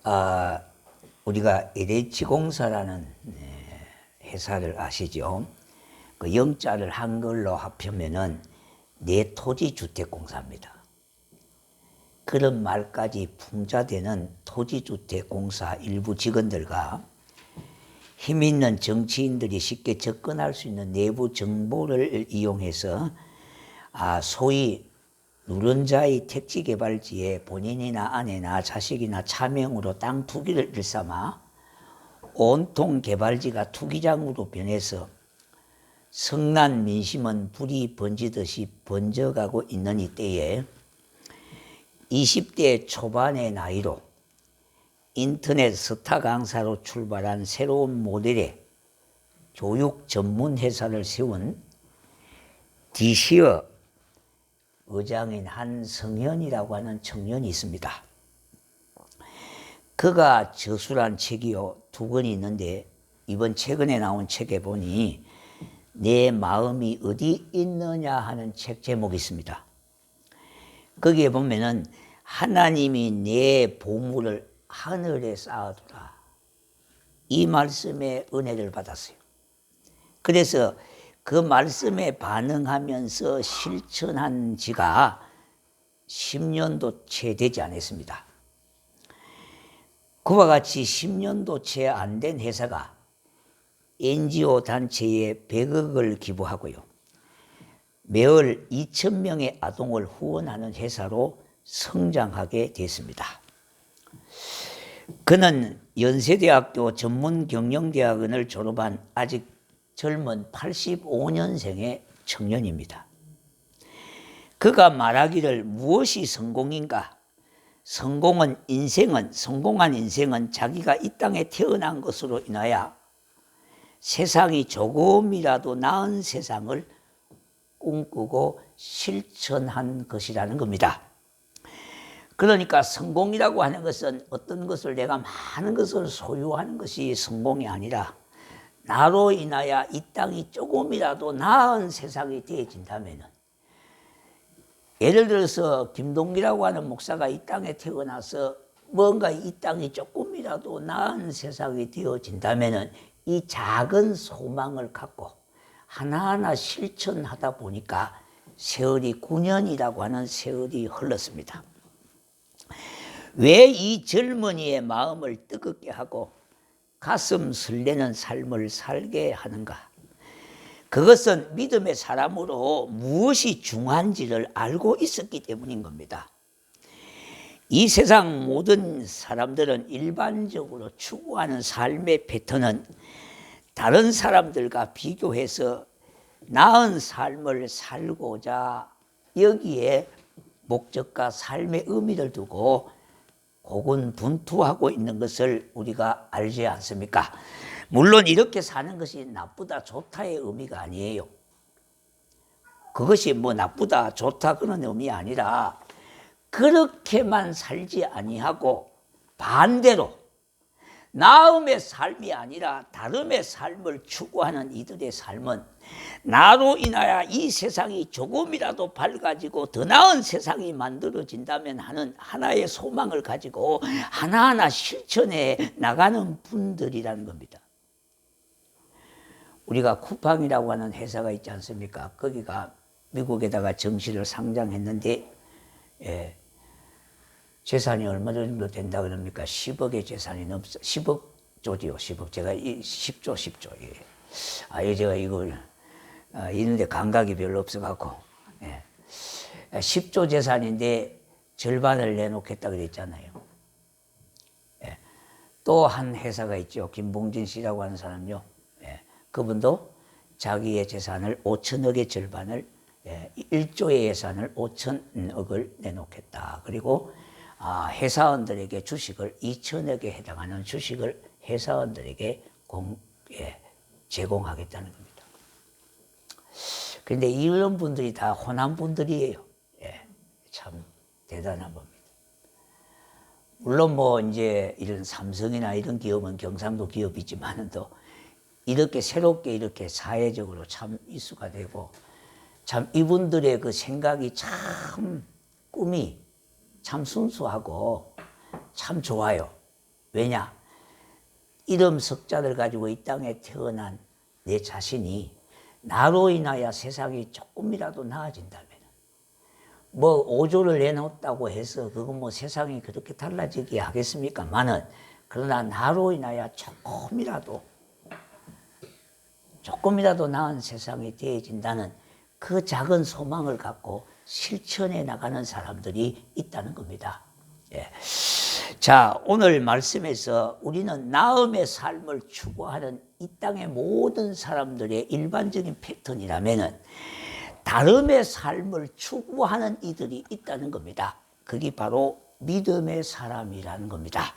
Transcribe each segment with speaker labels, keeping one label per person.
Speaker 1: 아, 우리가 LH공사라는 회사를 아시죠? 그 영자를 한글로 합하면은 내토지주택공사입니다. 그런 말까지 풍자되는 토지주택공사 일부 직원들과 힘있는 정치인들이 쉽게 접근할 수 있는 내부 정보를 이용해서 소위 누른자의 택지개발지에 본인이나 아내나 자식이나 차명으로 땅 투기를 일삼아 온통 개발지가 투기장으로 변해서 성난 민심은 불이 번지듯이 번져가고 있는 이때에 20대 초반의 나이로 인터넷 스타 강사로 출발한 새로운 모델의 교육 전문 회사를 세운 디시어 의장인 한성현이라고 하는 청년이 있습니다. 그가 저술한 책이요 2권이 있는데 이번 최근에 나온 책에 보니 내 마음이 어디 있느냐 하는 책 제목이 있습니다. 거기에 보면은 하나님이 내 보물을 하늘에 쌓아두라. 이 말씀에 은혜를 받았어요. 그래서 그 말씀에 반응하면서 실천한 지가 10년도 채 되지 않았습니다. 그와 같이 10년도 채 안 된 회사가 NGO 단체에 100억을 기부하고요. 매월 2,000명의 아동을 후원하는 회사로 성장하게 됐습니다. 그는 연세대학교 전문경영대학원을 졸업한 아직 젊은 85년생의 청년입니다. 그가 말하기를 무엇이 성공인가? 성공한 인생은 자기가 이 땅에 태어난 것으로 인하여 세상이 조금이라도 나은 세상을 꿈꾸고 실천한 것이라는 겁니다. 그러니까 성공이라고 하는 것은 어떤 것을 내가 많은 것을 소유하는 것이 성공이 아니라 나로 인하여 이 땅이 조금이라도 나은 세상이 되어진다면, 예를 들어서 김동기라고 하는 목사가 이 땅에 태어나서 뭔가 이 땅이 조금이라도 나은 세상이 되어진다면 이 작은 소망을 갖고 하나하나 실천하다 보니까 세월이 9년이라고 하는 세월이 흘렀습니다. 왜 이 젊은이의 마음을 뜨겁게 하고 가슴 설레는 삶을 살게 하는가? 그것은 믿음의 사람으로 무엇이 중요한지를 알고 있었기 때문인 겁니다. 이 세상 모든 사람들은 일반적으로 추구하는 삶의 패턴은 다른 사람들과 비교해서 나은 삶을 살고자 여기에 목적과 삶의 의미를 두고 고군분투하고 있는 것을 우리가 알지 않습니까? 물론 이렇게 사는 것이 나쁘다 좋다의 의미가 아니에요. 그것이 뭐 나쁘다 좋다 그런 의미 아니라 그렇게만 살지 아니하고 반대로 나음의 삶이 아니라 다름의 삶을 추구하는 이들의 삶은 나로 인하여 이 세상이 조금이라도 밝아지고 더 나은 세상이 만들어진다면 하는 하나의 소망을 가지고 하나하나 실천해 나가는 분들이라는 겁니다. 우리가 쿠팡이라고 하는 회사가 있지 않습니까? 거기가 미국에다가 정시를 상장했는데 재산이 얼마 정도 된다 그럽니까? 10억의 재산이 넘어 10억조지요. 10억. 제가 10조. 예. 제가 이걸 있는데 감각이 별로 없어갖고 10조 재산인데 절반을 내놓겠다 그랬잖아요. 또 한 회사가 있죠. 김봉진 씨라고 하는 사람요. 그분도 자기의 재산을 5천억의 절반을 1조의 예산을 5천억을 내놓겠다. 그리고 회사원들에게 주식을 2천억에 해당하는 주식을 회사원들에게 제공하겠다는 겁니다. 그런데 이런 분들이 다 호남 분들이에요. 참 대단한 겁니다. 물론 뭐 이제 이런 삼성이나 이런 기업은 경상도 기업이지만은 또 이렇게 새롭게 이렇게 사회적으로 참 이슈가 되고 참 이분들의 그 생각이 참 꿈이 참 순수하고 참 좋아요. 왜냐? 이름 석자를 가지고 이 땅에 태어난 내 자신이 나로 인하여 세상이 조금이라도 나아진다면, 뭐 5조를 내놓았다고 해서 그건 뭐 세상이 그렇게 달라지게 하겠습니까만은, 그러나 나로 인하여 조금이라도 나은 세상이 되어진다는 그 작은 소망을 갖고 실천해 나가는 사람들이 있다는 겁니다. 예. 자, 오늘 말씀에서 우리는 나음의 삶을 추구하는 이 땅의 모든 사람들의 일반적인 패턴이라면은 다름의 삶을 추구하는 이들이 있다는 겁니다. 그게 바로 믿음의 사람이라는 겁니다.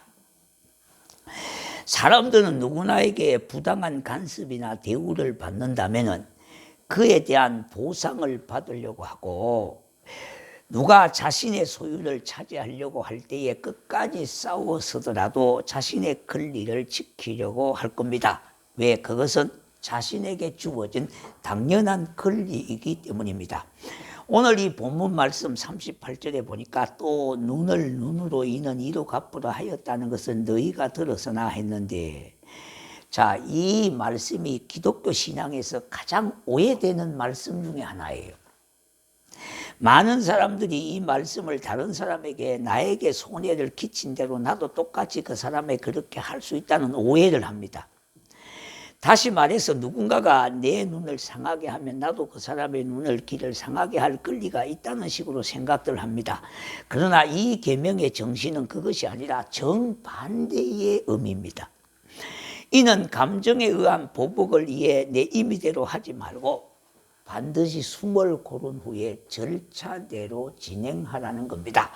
Speaker 1: 사람들은 누구나에게 부당한 간섭이나 대우를 받는다면은 그에 대한 보상을 받으려고 하고, 누가 자신의 소유를 차지하려고 할 때에 끝까지 싸워서더라도 자신의 권리를 지키려고 할 겁니다. 왜? 그것은 자신에게 주어진 당연한 권리이기 때문입니다. 오늘 이 본문 말씀 38절에 보니까 또 눈을 눈으로 이는 이로 갚으라 하였다는 것은 너희가 들었으나 했는데, 자, 이 말씀이 기독교 신앙에서 가장 오해되는 말씀 중에 하나예요. 많은 사람들이 이 말씀을 다른 사람에게 나에게 손해를 끼친 대로 나도 똑같이 그 사람에 그렇게 할 수 있다는 오해를 합니다. 다시 말해서 누군가가 내 눈을 상하게 하면 나도 그 사람의 눈을 귀를 상하게 할 권리가 있다는 식으로 생각들 합니다. 그러나 이 계명의 정신은 그것이 아니라 정반대의 의미입니다. 이는 감정에 의한 보복을 위해 내 임의대로 하지 말고 반드시 숨을 고른 후에 절차대로 진행하라는 겁니다.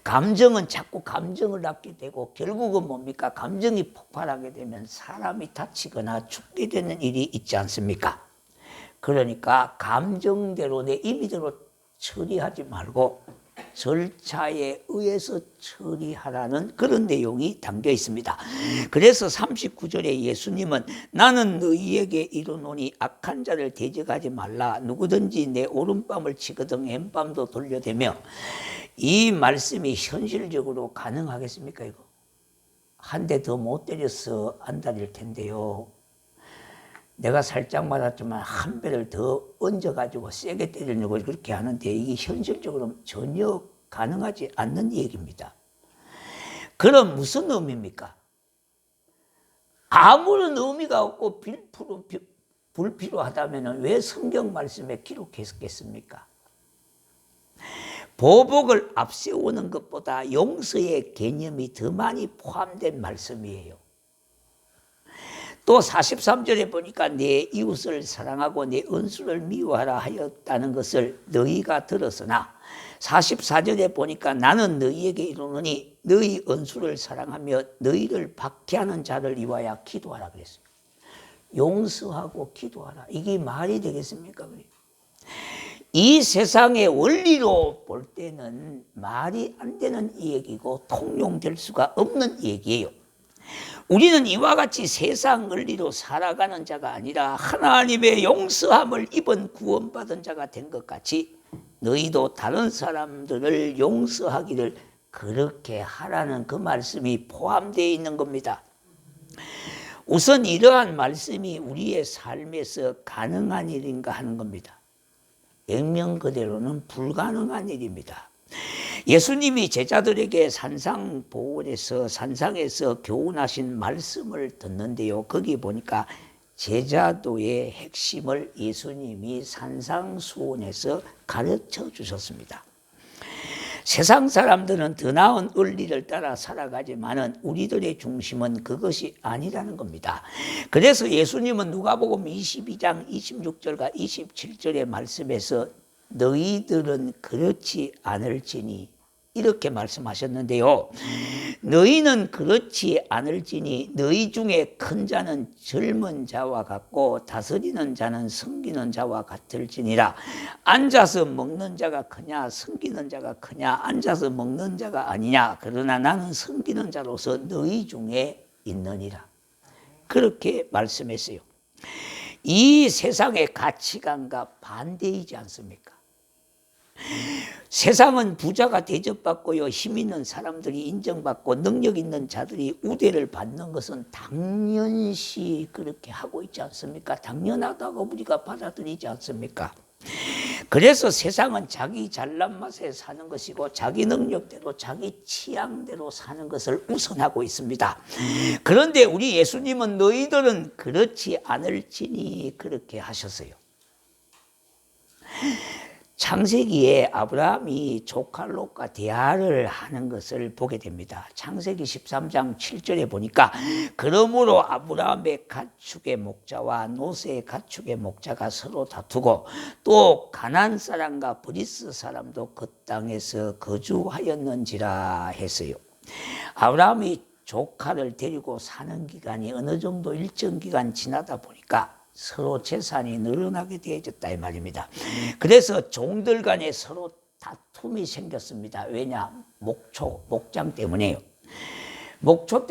Speaker 1: 감정은 자꾸 감정을 낳게 되고 결국은 뭡니까? 감정이 폭발하게 되면 사람이 다치거나 죽게 되는 일이 있지 않습니까? 그러니까 감정대로 내 임의대로 처리하지 말고 절차에 의해서 처리하라는 그런 내용이 담겨 있습니다. 그래서 39절에 예수님은 나는 너희에게 이르노니 악한 자를 대적하지 말라. 누구든지 내 오른밤을 치거든 왼밤도 돌려대며, 이 말씀이 현실적으로 가능하겠습니까? 이거 한 대 더 못 때려서 안 다닐 텐데요. 내가 살짝 맞았지만 한 배를 더 얹어가지고 세게 때리려고 그렇게 하는데 이게 현실적으로 전혀 가능하지 않는 얘기입니다. 그럼 무슨 의미입니까? 아무런 의미가 없고 불필요하다면 왜 성경 말씀에 기록했겠습니까? 보복을 앞세우는 것보다 용서의 개념이 더 많이 포함된 말씀이에요. 또 43절에 보니까 내 이웃을 사랑하고 내 원수를 미워하라 하였다는 것을 너희가 들었으나, 44절에 보니까 나는 너희에게 이르노니 너희 원수를 사랑하며 너희를 박해하는 자를 위하여 기도하라 그랬어요. 용서하고 기도하라. 이게 말이 되겠습니까? 이 세상의 원리로 볼 때는 말이 안 되는 얘기고 통용될 수가 없는 얘기예요. 우리는 이와 같이 세상 원리로 살아가는 자가 아니라 하나님의 용서함을 입은 구원받은 자가 된 것 같이 너희도 다른 사람들을 용서하기를 그렇게 하라는 그 말씀이 포함되어 있는 겁니다. 우선 이러한 말씀이 우리의 삶에서 가능한 일인가 하는 겁니다. 액면 그대로는 불가능한 일입니다. 예수님이 제자들에게 산상보훈에서 산상에서 교훈하신 말씀을 듣는데요. 거기 보니까 제자도의 핵심을 예수님이 산상수훈에서 가르쳐 주셨습니다. 세상 사람들은 더 나은 원리를 따라 살아가지만은 우리들의 중심은 그것이 아니라는 겁니다. 그래서 예수님은 누가복음 22장 26절과 27절의 말씀에서 너희들은 그렇지 않을지니 이렇게 말씀하셨는데요. 너희는 그렇지 않을지니 너희 중에 큰 자는 젊은 자와 같고 다스리는 자는 섬기는 자와 같을지니라. 앉아서 먹는 자가 크냐 섬기는 자가 크냐, 앉아서 먹는 자가 아니냐. 그러나 나는 섬기는 자로서 너희 중에 있느니라. 그렇게 말씀했어요. 이 세상의 가치관과 반대이지 않습니까? 세상은 부자가 대접받고요, 힘 있는 사람들이 인정받고 능력 있는 자들이 우대를 받는 것은 당연시 그렇게 하고 있지 않습니까? 당연하다고 우리가 받아들이지 않습니까? 그래서 세상은 자기 잘난 맛에 사는 것이고 자기 능력대로 자기 취향대로 사는 것을 우선하고 있습니다. 그런데 우리 예수님은 너희들은 그렇지 않을지니 그렇게 하셨어요. 창세기에 아브라함이 조카 롯과 대화를 하는 것을 보게 됩니다. 창세기 13장 7절에 보니까 그러므로 아브라함의 가축의 목자와 롯의 가축의 목자가 서로 다투고 또 가나안 사람과 브리스 사람도 그 땅에서 거주하였는지라 했어요. 아브라함이 조카를 데리고 사는 기간이 어느 정도 일정 기간 지나다 보니까 서로 재산이 늘어나게 되어졌다 이 말입니다. 그래서 종들 간에 서로 다툼이 생겼습니다. 왜냐? 목장 때문에요. 목초지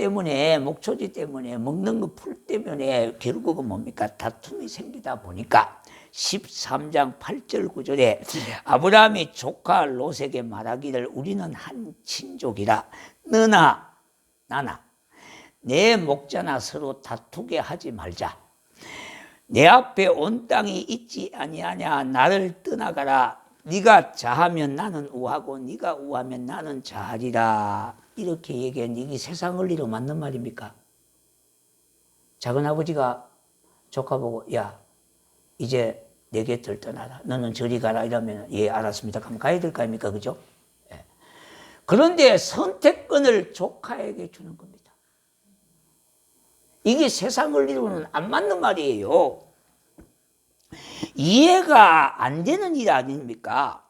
Speaker 1: 때문에 먹는 거 풀 때문에 결국은 뭡니까? 다툼이 생기다 보니까 13장 8절 9절에 아브라함이 조카 롯에게 말하기를 우리는 한 친족이라 너나 나나 내 목자나 서로 다투게 하지 말자. 내 앞에 온 땅이 있지 아니하냐. 나를 떠나가라. 네가 자하면 나는 우하고 네가 우하면 나는 자하리라. 이렇게 얘기했는데 이게 세상 원리로 맞는 말입니까? 작은아버지가 조카 보고 야 이제 내 곁을 떠나라. 너는 저리 가라 이러면 예 알았습니다. 그럼 가야 될 거 아닙니까? 그죠? 예. 그런데 선택권을 조카에게 주는 겁니다. 이게 세상 원리로는 안 맞는 말이에요. 이해가 안 되는 일 아닙니까?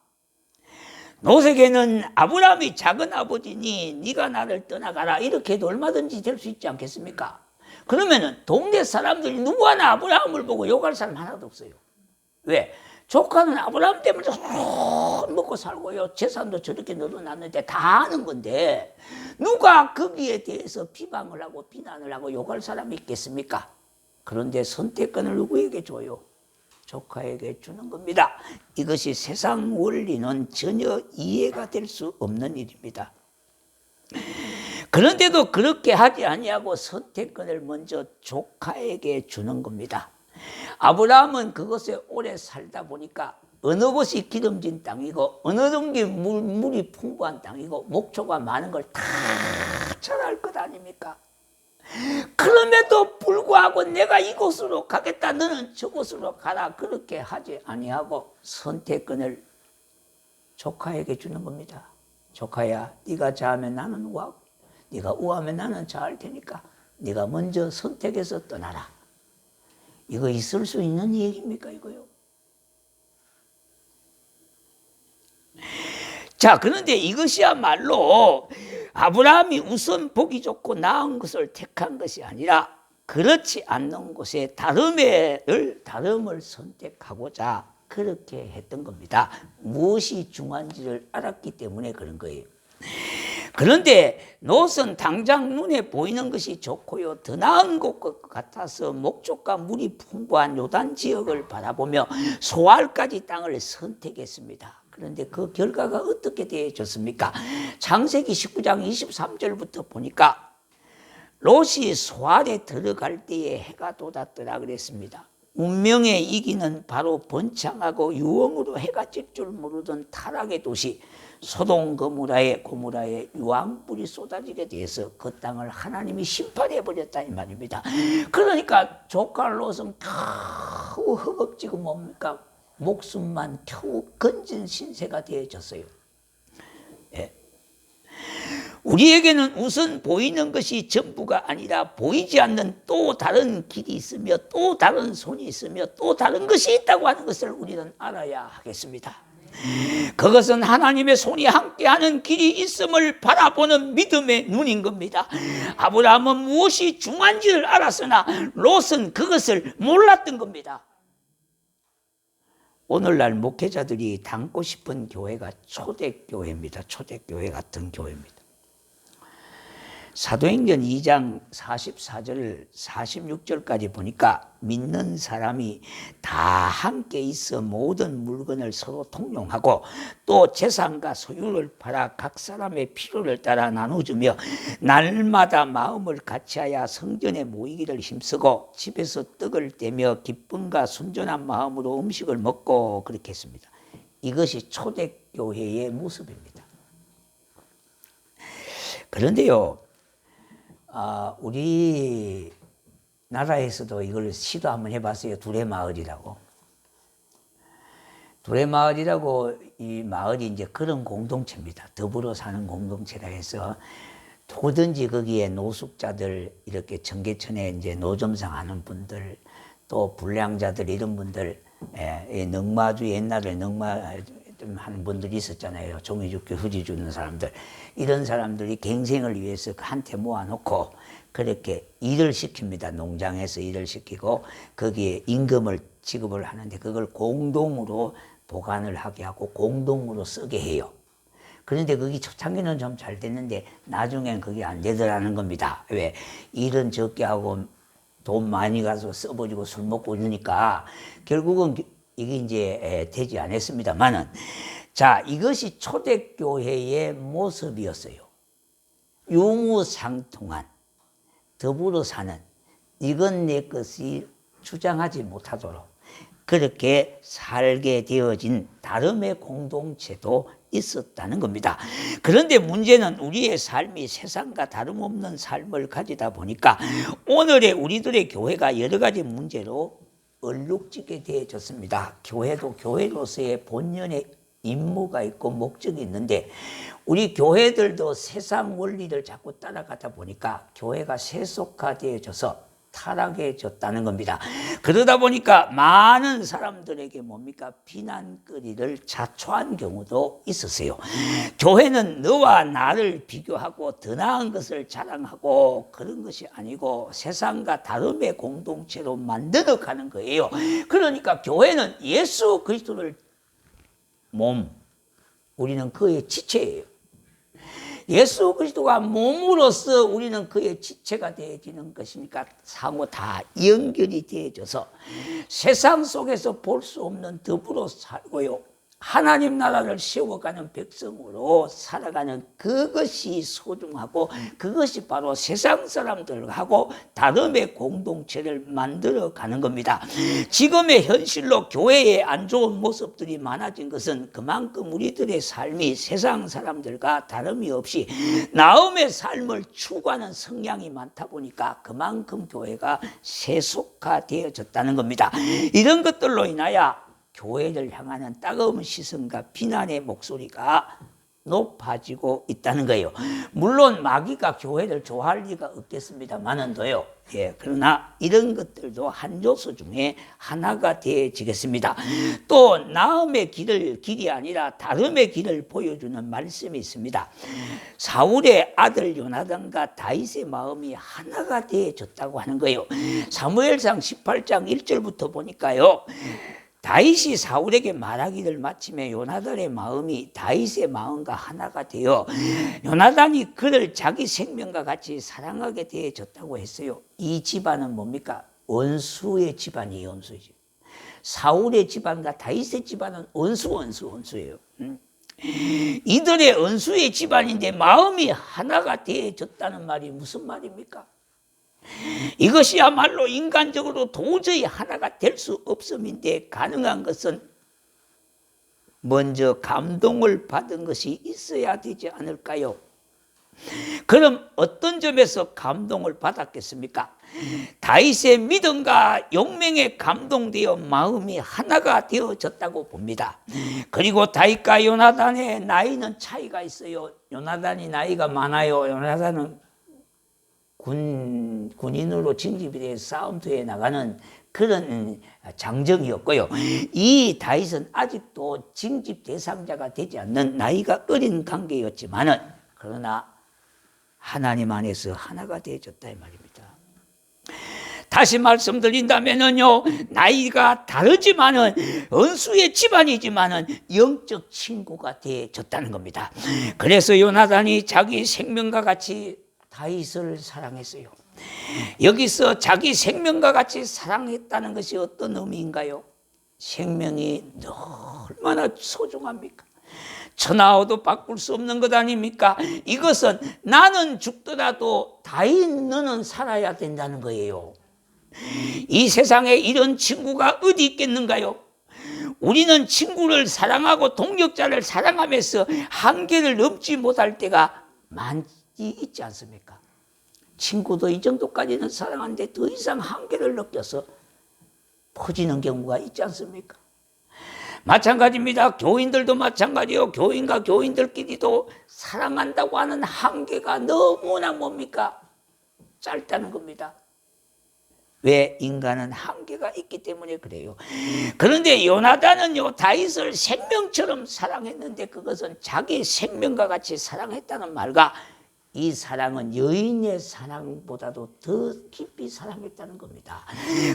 Speaker 1: 롯에게는 아브라함이 작은 아버지니 네가 나를 떠나가라 이렇게 해도 얼마든지 될 수 있지 않겠습니까? 그러면은 동네 사람들이 누구 하나 아브라함을 보고 욕할 사람 하나도 없어요. 왜? 조카는 아브라함 때문에 먹고 살고요. 재산도 저렇게 늘어났는데 다 아는 건데 누가 거기에 대해서 비방을 하고 비난을 하고 욕할 사람이 있겠습니까? 그런데 선택권을 누구에게 줘요? 조카에게 주는 겁니다. 이것이 세상 원리는 전혀 이해가 될 수 없는 일입니다. 그런데도 그렇게 하지 아니하고 선택권을 먼저 조카에게 주는 겁니다. 아브라함은 그것에 오래 살다 보니까 어느 곳이 기름진 땅이고 어느 정도 물이 풍부한 땅이고 목초가 많은 걸 다 잘 알 것 아닙니까? 그럼에도 불구하고 내가 이곳으로 가겠다 너는 저곳으로 가라 그렇게 하지 아니하고 선택권을 조카에게 주는 겁니다. 조카야 네가 자하면 나는 우하고 네가 우하면 나는 자할 테니까 네가 먼저 선택해서 떠나라. 이거 있을 수 있는 얘기입니까 이거요? 자, 그런데 이것이야말로 아브라함이 우선 보기 좋고 나은 것을 택한 것이 아니라 그렇지 않는 곳에 다름을 선택하고자 그렇게 했던 겁니다. 무엇이 중요한지를 알았기 때문에 그런 거예요. 그런데 롯은 당장 눈에 보이는 것이 좋고요. 더 나은 곳 같아서 목적과 물이 풍부한 요단 지역을 바라보며 소알까지 땅을 선택했습니다. 그런데 그 결과가 어떻게 되어졌습니까? 창세기 19장 23절부터 보니까 롯이 소알에 들어갈 때에 해가 돋았더라 그랬습니다. 운명의 이기는 바로 번창하고 유황으로 해가 질 줄 모르던 타락의 도시 소돔 고모라에 유황불이 쏟아지게 돼서 그 땅을 하나님이 심판해 버렸다 이 말입니다. 그러니까 조카 롯은 겨우 허겁지겁 뭡니까? 목숨만 겨우 건진 신세가 되어졌어요. 예. 우리에게는 우선 보이는 것이 전부가 아니라 보이지 않는 또 다른 길이 있으며 또 다른 손이 있으며 또 다른 것이 있다고 하는 것을 우리는 알아야 하겠습니다. 그것은 하나님의 손이 함께하는 길이 있음을 바라보는 믿음의 눈인 겁니다. 아브라함은 무엇이 중요한지를 알았으나 롯은 그것을 몰랐던 겁니다. 오늘날 목회자들이 담고 싶은 교회가 초대교회입니다. 초대교회 같은 교회입니다. 사도행전 2장 44절 46절까지 보니까 믿는 사람이 다 함께 있어 모든 물건을 서로 통용하고 또 재산과 소유를 팔아 각 사람의 필요를 따라 나눠주며 날마다 마음을 같이하여 성전에 모이기를 힘쓰고 집에서 떡을 떼며 기쁨과 순전한 마음으로 음식을 먹고 그렇게 했습니다. 이것이 초대교회의 모습입니다. 그런데요, 우리 나라에서도 이걸 시도 한번 해봤어요. 두레마을이라고. 두레마을이라고 이 마을이 이제 그런 공동체입니다. 더불어 사는 공동체라 해서 누구든지 거기에 노숙자들, 이렇게 청계천에 이제 노점상 하는 분들, 또 불량자들 이런 분들, 넉마주 옛날에 넉마 하는 분들이 있었잖아요. 종이죽기 후지 주는 사람들. 이런 사람들이 갱생을 위해서 한테 모아놓고 그렇게 일을 시킵니다. 농장에서 일을 시키고 거기에 임금을 지급을 하는데 그걸 공동으로 보관을 하게 하고 공동으로 쓰게 해요. 그런데 그게 초창기는 좀 잘 됐는데 나중엔 그게 안 되더라는 겁니다. 왜? 일은 적게 하고 돈 많이 가서 써버리고 술 먹고 이러니까 결국은 이게 이제 되지 않았습니다만은, 자, 이것이 초대교회의 모습이었어요. 유무상통한, 더불어 사는, 이건 내 것이 주장하지 못하도록 그렇게 살게 되어진 다름의 공동체도 있었다는 겁니다. 그런데 문제는 우리의 삶이 세상과 다름없는 삶을 가지다 보니까 오늘의 우리들의 교회가 여러 가지 문제로 얼룩지게 되어졌습니다. 교회도 교회로서의 본연의 임무가 있고 목적이 있는데 우리 교회들도 세상 원리를 자꾸 따라가다 보니까 교회가 세속화되어져서 타락해졌다는 겁니다. 그러다 보니까 많은 사람들에게 뭡니까? 비난거리를 자초한 경우도 있었어요. 교회는 너와 나를 비교하고 더 나은 것을 자랑하고 그런 것이 아니고 세상과 다름의 공동체로 만들어가는 거예요. 그러니까 교회는 예수 그리스도를 몸, 우리는 그의 지체예요. 예수 그리스도가 몸으로서 우리는 그의 지체가 되어지는 것이니까 상호 다 연결이 되어져서 세상 속에서 볼 수 없는 더불어 살고요. 하나님 나라를 세워가는 백성으로 살아가는 그것이 소중하고 그것이 바로 세상 사람들하고 다름의 공동체를 만들어가는 겁니다. 지금의 현실로 교회에 안 좋은 모습들이 많아진 것은 그만큼 우리들의 삶이 세상 사람들과 다름이 없이 나음의 삶을 추구하는 성향이 많다 보니까 그만큼 교회가 세속화되어졌다는 겁니다. 이런 것들로 인하여 교회를 향하는 따가운 시선과 비난의 목소리가 높아지고 있다는 거예요. 물론 마귀가 교회를 좋아할 리가 없겠습니다만은도요. 그러나 이런 것들도 한 요소 중에 하나가 되어지겠습니다. 또 나음의 길이 아니라 다름의 길을 보여주는 말씀이 있습니다. 사울의 아들 요나단과 다윗의 마음이 하나가 되어졌다고 하는 거예요. 사무엘상 18장 1절부터 보니까요. 다윗이 사울에게 말하기를 마침에 요나단의 마음이 다윗의 마음과 하나가 되어 요나단이 그를 자기 생명과 같이 사랑하게 되어졌다고 했어요. 이 집안은 뭡니까? 원수의 집안이에요. 원수의 집. 사울의 집안과 다윗의 집안은 원수예요. 이들의 원수의 집안인데 마음이 하나가 되어졌다는 말이 무슨 말입니까? 이것이야말로 인간적으로 도저히 하나가 될 수 없음인데 가능한 것은 먼저 감동을 받은 것이 있어야 되지 않을까요? 그럼 어떤 점에서 감동을 받았겠습니까? 다윗의 믿음과 용맹에 감동되어 마음이 하나가 되어졌다고 봅니다. 그리고 다윗과 요나단의 나이는 차이가 있어요. 요나단이 나이가 많아요. 요나단은 군인으로 징집이 돼서 싸움터에 나가는 그런 장정이었고요. 이 다윗은 아직도 징집 대상자가 되지 않는 나이가 어린 관계였지만은 그러나 하나님 안에서 하나가 되어졌다 이 말입니다. 다시 말씀드린다면은요, 나이가 다르지만은 원수의 집안이지만은 영적 친구가 되어졌다는 겁니다. 그래서 요나단이 자기 생명과 같이 다윗을 사랑했어요. 여기서 자기 생명과 같이 사랑했다는 것이 어떤 의미인가요? 생명이 얼마나 소중합니까? 천하와도 바꿀 수 없는 것 아닙니까? 이것은 나는 죽더라도 다윗 너는 살아야 된다는 거예요. 이 세상에 이런 친구가 어디 있겠는가요? 우리는 친구를 사랑하고 동역자를 사랑하면서 한계를 넘지 못할 때가 많이 있지 않습니까? 친구도 이 정도까지는 사랑하는데 더 이상 한계를 느껴서 퍼지는 경우가 있지 않습니까? 마찬가지입니다. 교인들도 마찬가지요. 교인과 교인들끼리도 사랑한다고 하는 한계가 너무나 뭡니까? 짧다는 겁니다. 왜? 인간은 한계가 있기 때문에 그래요. 그런데 요나단은요, 다윗을 생명처럼 사랑했는데 그것은 자기 생명과 같이 사랑했다는 말과 이 사랑은 여인의 사랑보다도 더 깊이 사랑했다는 겁니다.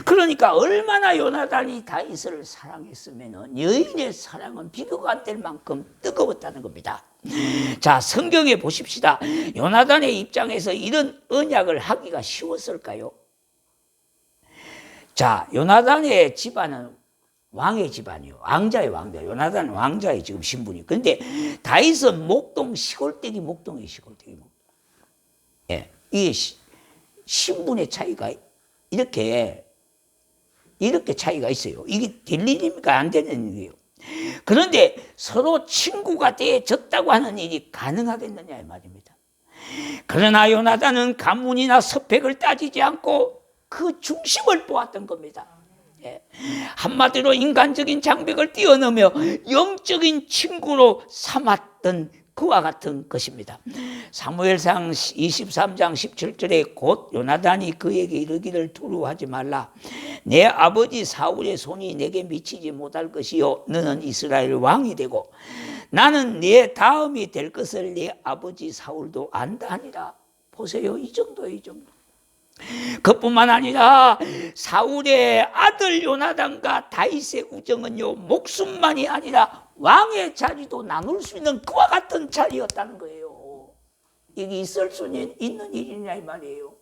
Speaker 1: 그러니까 얼마나 요나단이 다윗을 사랑했으면 여인의 사랑은 비교가 안 될 만큼 뜨거웠다는 겁니다. 자, 성경에 보십시다. 요나단의 입장에서 이런 언약을 하기가 쉬웠을까요? 자, 요나단의 집안은 왕의 집안이요. 왕자의 왕자. 요나단은 왕자의 지금 신분이. 그런데 다윗은 목동 시골댁이 목동의 시골댁이. 예, 이게 신분의 차이가 이렇게 차이가 있어요. 이게 될 일입니까? 안 되는 일이에요. 그런데 서로 친구가 되어졌다고 하는 일이 가능하겠느냐 이 말입니다. 그러나 요나단은 가문이나 서펙을 따지지 않고 그 중심을 보았던 겁니다. 예. 한마디로 인간적인 장벽을 뛰어넘어 영적인 친구로 삼았던 그와 같은 것입니다. 사무엘상 23장 17절에 곧 요나단이 그에게 이르기를 두려워하지 말라. 내 아버지 사울의 손이 내게 미치지 못할 것이요 너는 이스라엘 왕이 되고 나는 내 다음이 될 것을 내 아버지 사울도 안다 하니라. 보세요. 이 정도예요. 이 정도. 그뿐만 아니라 사울의 아들 요나단과 다윗의 우정은요 목숨만이 아니라 왕의 자리도 나눌 수 있는 그와 같은 자리였다는 거예요. 이게 있을 수 있는 일이냐 이 말이에요.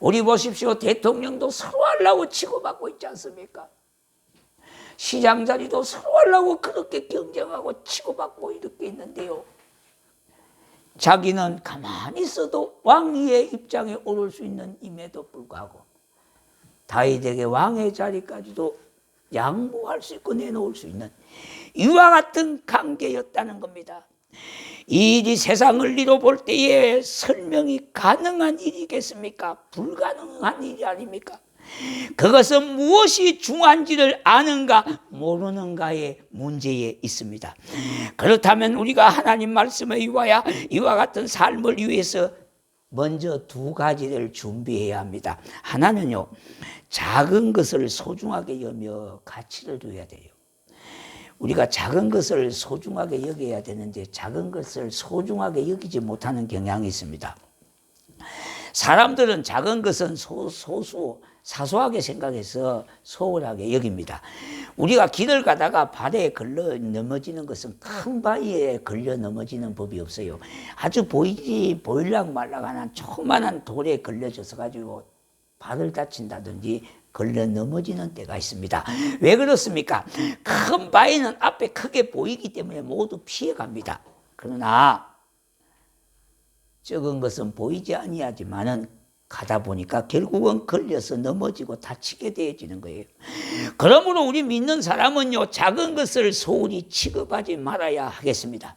Speaker 1: 우리 보십시오. 대통령도 서로 하려고 치고받고 있지 않습니까? 시장 자리도 서로 하려고 그렇게 경쟁하고 치고받고 이렇게 있는데요. 자기는 가만히 있어도 왕위의 입장에 오를 수 있는 임에도 불구하고 다윗에게 왕의 자리까지도 양보할 수 있고 내놓을 수 있는 이와 같은 관계였다는 겁니다. 이 일이 세상을 이로 볼 때에 설명이 가능한 일이겠습니까? 불가능한 일이 아닙니까? 그것은 무엇이 중요한지를 아는가 모르는가의 문제에 있습니다. 그렇다면 우리가 하나님 말씀에 이와 같은 삶을 위해서 먼저 두 가지를 준비해야 합니다. 하나는요, 작은 것을 소중하게 여며 가치를 둬야 돼요. 우리가 작은 것을 소중하게 여겨야 되는데 작은 것을 소중하게 여기지 못하는 경향이 있습니다. 사람들은 작은 것은 사소하게 생각해서 소홀하게 여깁니다. 우리가 길을 가다가 발에 걸려 넘어지는 것은 큰 바위에 걸려 넘어지는 법이 없어요. 아주 보일락 말락 하는 조그만한 돌에 걸려져서 가지고 발을 다친다든지 걸려 넘어지는 때가 있습니다. 왜 그렇습니까? 큰 바위는 앞에 크게 보이기 때문에 모두 피해갑니다. 그러나 적은 것은 보이지 아니하지만은 가다 보니까 결국은 걸려서 넘어지고 다치게 되어지는 거예요. 그러므로 우리 믿는 사람은요, 작은 것을 소홀히 취급하지 말아야 하겠습니다.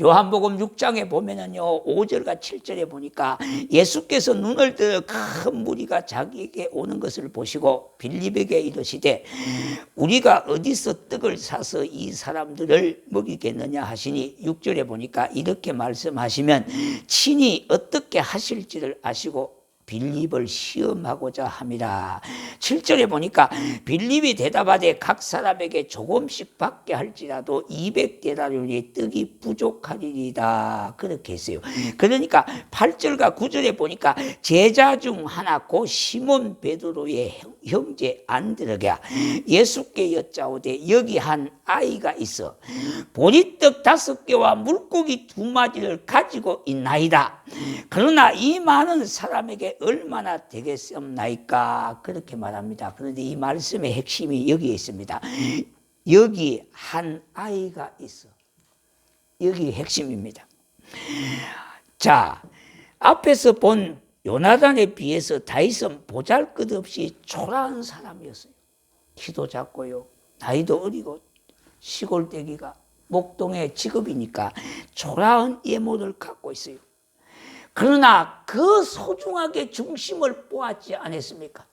Speaker 1: 요한복음 6장에 보면은요, 5절과 7절에 보니까 예수께서 눈을 들어 큰 무리가 자기에게 오는 것을 보시고 빌립에게 이르시되 우리가 어디서 떡을 사서 이 사람들을 먹이겠느냐 하시니 6절에 보니까 이렇게 말씀하시면 친히 어떻게 하실지를 아시고 빌립을 시험하고자 함이라. 7절에 보니까 빌립이 대답하되 각 사람에게 조금씩 받게 할지라도 200데나리온의 떡이 부족하리이다. 그렇게 했어요. 그러니까 8절과 9절에 보니까 제자 중 하나 곧 시몬 베드로의 형제 안드레가 예수께 여짜오되 여기 한 아이가 있어 보리떡 5개와 물고기 2마리를 가지고 있나이다. 그러나 이 많은 사람에게 얼마나 되겠습니까? 그렇게 말합니다. 그런데 이 말씀의 핵심이 여기에 있습니다. 여기 한 아이가 있어. 여기 핵심입니다. 자, 앞에서 본 요나단에 비해서 다윗은 보잘것없이 초라한 사람이었어요. 키도 작고요, 나이도 어리고 시골떼기가 목동의 직업이니까 초라한 예모를 갖고 있어요. 그러나 그 소중하게 중심을 보았지 않았습니까?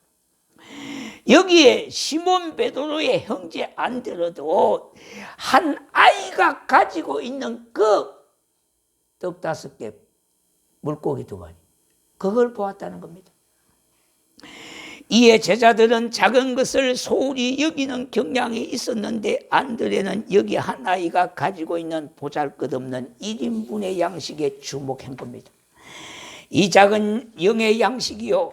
Speaker 1: 여기에 시몬 베드로의 형제 안드레도 한 아이가 가지고 있는 그 떡 5개, 물고기 2마리, 그걸 보았다는 겁니다. 이에 제자들은 작은 것을 소홀히 여기는 경향이 있었는데 안드레는 여기 한 아이가 가지고 있는 보잘것없는 1인분의 양식에 주목한 겁니다. 이 작은 양의 양식이요,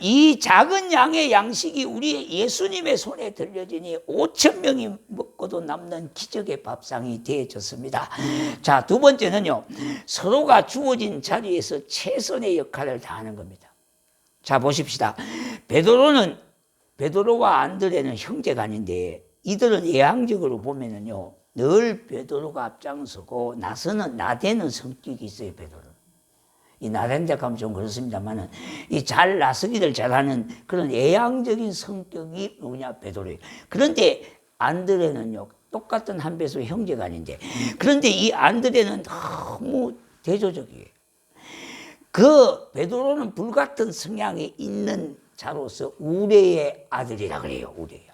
Speaker 1: 이 작은 양의 양식이 우리 예수님의 손에 들려지니 5,000명이 먹고도 남는 기적의 밥상이 되어졌습니다. 자, 2번째는요, 서로가 주어진 자리에서 최선의 역할을 다하는 겁니다. 자, 보십시다. 베드로와 안드레는 형제가 아닌데 이들은 예양적으로 보면은요, 늘 베드로가 앞장서고 나대는 성격이 있어요. 베드로는 이 나댄다 하면 좀 그렇습니다만은 이 잘 나서기를 잘하는 그런 예양적인 성격이 누구냐? 베드로예요. 그런데 안드레는요, 똑같은 한 배수 형제가 아닌데, 그런데 이 안드레는 너무 대조적이에요. 그 베드로는 불같은 성향이 있는 자로서 우레의 아들이라 그래요. 우레의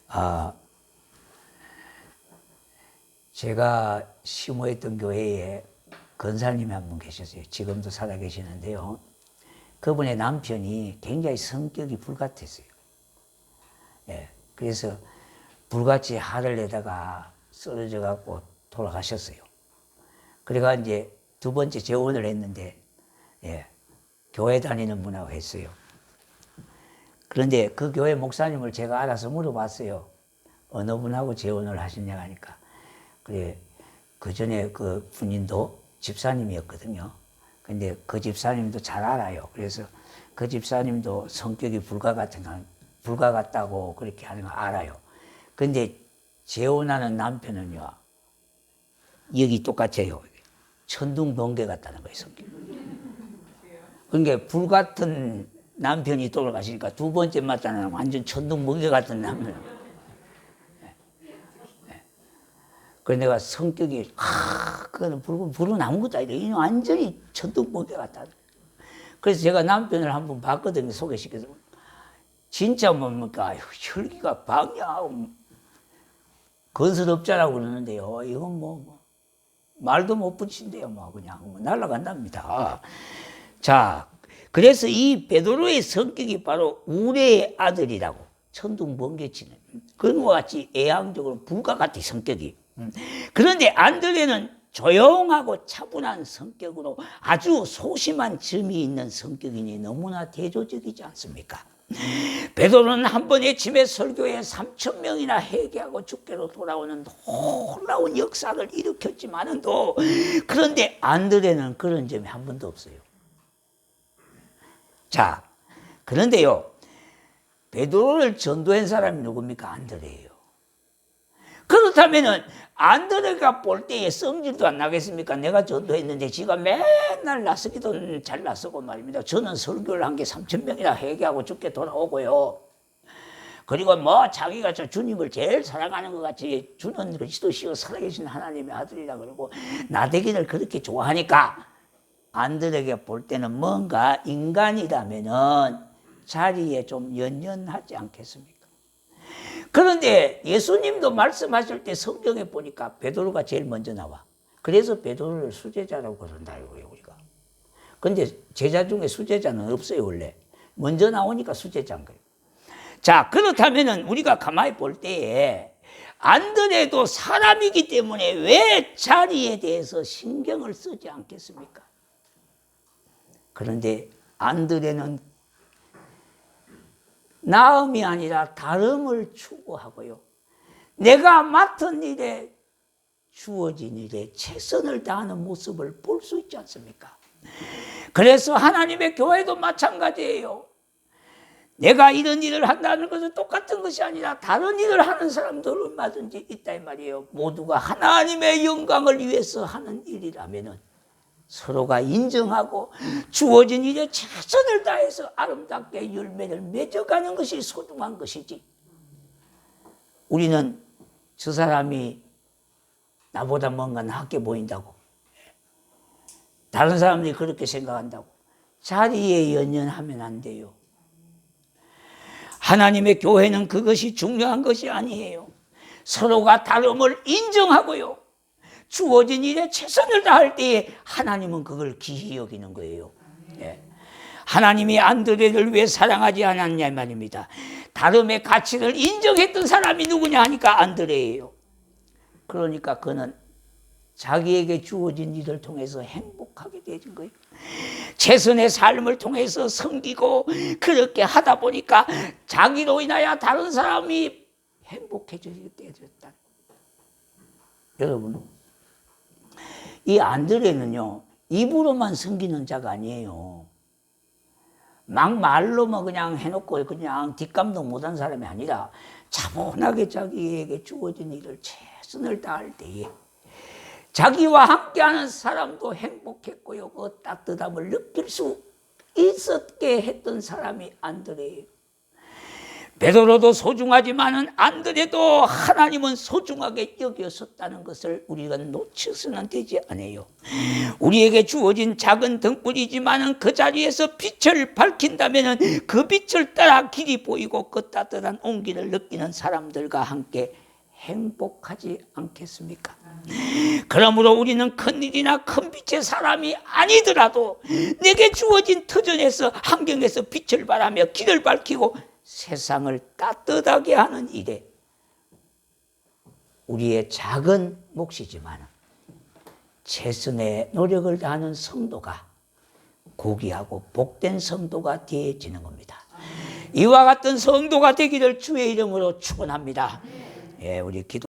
Speaker 1: 아들. 제가 심호했던 교회에 권사님이 한 분 계셨어요. 지금도 살아계시는데요. 그분의 남편이 굉장히 성격이 불같았어요. 예, 그래서 불같이 화를 내다가 쓰러져 갖고 돌아가셨어요. 그래가 이제 2번째 재혼을 했는데, 예, 교회 다니는 분하고 했어요. 그런데 그 교회 목사님을 제가 알아서 물어봤어요. 어느 분하고 재혼을 하셨냐 하니까, 그래, 그 전에 그 분인도 집사님이었거든요. 근데 그 집사님도 잘 알아요. 그래서 그 집사님도 성격이 불과 같다고 그렇게 하는 거 알아요. 근데 재혼하는 남편은요, 여기 똑같아요. 천둥번개 같다는 거예요, 성격. 그러니까 불같은 남편이 돌아가시니까 2번째 맞다는 완전 천둥번개 같은 남편. 그래서 내가 성격이, 그거는 불은 아무것도 아니다. 완전히 천둥번개 같다. 그래서 제가 남편을 한번 봤거든요, 소개시켜서. 진짜 뭡니까? 혈기가 방야하고 건설업자라고 그러는데요. 이건 말도 못 붙인대요. 그냥 날아간답니다. 자, 그래서 이 베드로의 성격이 바로 우레의 아들이라고, 천둥번개치는 그와 같이 애양적으로 불과 같은 성격이. 그런데 안드레는 조용하고 차분한 성격으로 아주 소심한 점이 있는 성격이니 너무나 대조적이지 않습니까? 베드로는 한 번에 집에 설교에 3,000명이나 회개하고 주께로 돌아오는 놀라운 역사를 일으켰지만은도, 그런데 안드레는 그런 점이 한 번도 없어요. 자, 그런데요, 베드로를 전도한 사람이 누굽니까? 안드레예요. 그렇다면은 안드레가 볼 때에 성질도 안 나겠습니까? 내가 전도했는데 지가 맨날 나서기도 잘 나서고 말입니다. 저는 설교를 한 게 3,000명이나 회개하고 죽게 돌아오고요. 그리고 자기가 저 주님을 제일 사랑하는 것 같이 주는 그리스도시요 살아계신 하나님의 아들이라 그러고 나대기를 그렇게 좋아하니까 안드레에게 볼 때는 뭔가 인간이라면은 자리에 좀 연연하지 않겠습니까? 그런데 예수님도 말씀하실 때 성경에 보니까 베드로가 제일 먼저 나와. 그래서 베드로를 수제자라고 그런다고요, 우리가. 그런데 제자 중에 수제자는 없어요, 원래. 먼저 나오니까 수제자인 거예요. 자, 그렇다면은 우리가 가만히 볼 때에 안드레도 사람이기 때문에 왜 자리에 대해서 신경을 쓰지 않겠습니까? 그런데 안드레는 나음이 아니라 다름을 추구하고요. 내가 맡은 일에 주어진 일에 최선을 다하는 모습을 볼 수 있지 않습니까? 그래서 하나님의 교회도 마찬가지예요. 내가 이런 일을 한다는 것은 똑같은 것이 아니라 다른 일을 하는 사람도 얼마든지 있다 이 말이에요. 모두가 하나님의 영광을 위해서 하는 일이라면 서로가 인정하고 주어진 일에 최선을 다해서 아름답게 열매를 맺어가는 것이 소중한 것이지, 우리는 저 사람이 나보다 뭔가 낫게 보인다고, 다른 사람들이 그렇게 생각한다고 자리에 연연하면 안 돼요. 하나님의 교회는 그것이 중요한 것이 아니에요. 서로가 다름을 인정하고요, 주어진 일에 최선을 다할 때에 하나님은 그걸 기히 여기는 거예요. 하나님이 안드레를 왜 사랑하지 않았냐 말입니다. 다름의 가치를 인정했던 사람이 누구냐 하니까 안드레예요. 그러니까 그는 자기에게 주어진 일을 통해서 행복하게 되는 거예요. 최선의 삶을 통해서 섬기고 그렇게 하다 보니까 자기로 인하여 다른 사람이 행복해지게 되었다. 여러분, 이 안드레는요, 입으로만 섬기는 자가 아니에요. 막 말로만 그냥 해놓고 그냥 뒷감도 못한 사람이 아니라 차분하게 자기에게 주어진 일을 최선을 다할 때에 자기와 함께하는 사람도 행복했고요, 그 따뜻함을 느낄 수 있었게 했던 사람이 안드레예요. 베드로도 소중하지만은 안드레도 하나님은 소중하게 여겼었다는 것을 우리가 놓쳐서는 되지 않아요. 우리에게 주어진 작은 등불이지만은 그 자리에서 빛을 밝힌다면은 그 빛을 따라 길이 보이고 그 따뜻한 온기를 느끼는 사람들과 함께 행복하지 않겠습니까? 그러므로 우리는 큰 일이나 큰 빛의 사람이 아니더라도 내게 주어진 터전에서 환경에서 빛을 발하며 길을 밝히고 세상을 따뜻하게 하는 일에 우리의 작은 몫이지만 최선의 노력을 다하는 성도가 고귀하고 복된 성도가 되어지는 겁니다. 이와 같은 성도가 되기를 주의 이름으로 축원합니다. 우리 기도